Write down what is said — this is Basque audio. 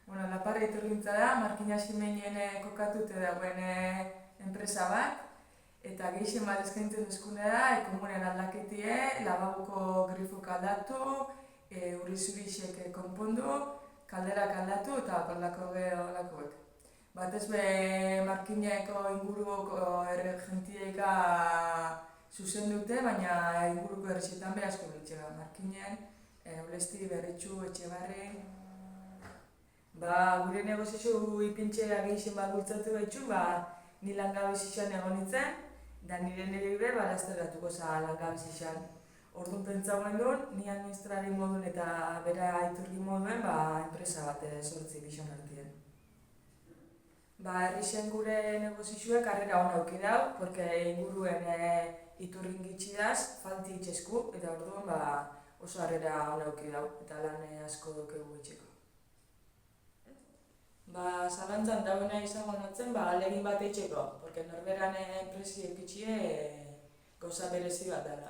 Bueno, Laparra iturgintza da, Markina Ximenien kokatute dagoen enpresa bat, eta gehixen bat eskaintzen duzkune da, komunen aldaketie, lavabuko grifok aldatu, urri zurixek konpondu, kalderak aldatu eta kolako gehiagoak. Batez be Markineko inguruko jentieka zuzen dute, baina inguruko errezetan be asko biltzea. Markinen, Olesti, Berritxu, Etxebarri. Gure negozio ipintxea gehixen bat bultzatu behitxu, ni langabezizan egon nintzen, da nire nire be, lasteratuko za langabezizan. Orduan pentsagoen duen, ni administrari modun eta bera iturgi moduen, enpresa bat sortzi bixon hartien. Herrixen gure negozioak arrera hona auki dau, porque inguruen iturrin gitxidaz, falti itxesku, eta orduan oso arrera hona auki dau, eta lan asko dukegu itxeko. Zalantzan dagoena izango notzen, alegin bat eitxeko, porque norberan enpresi eukitxie gauza berezi bat dela.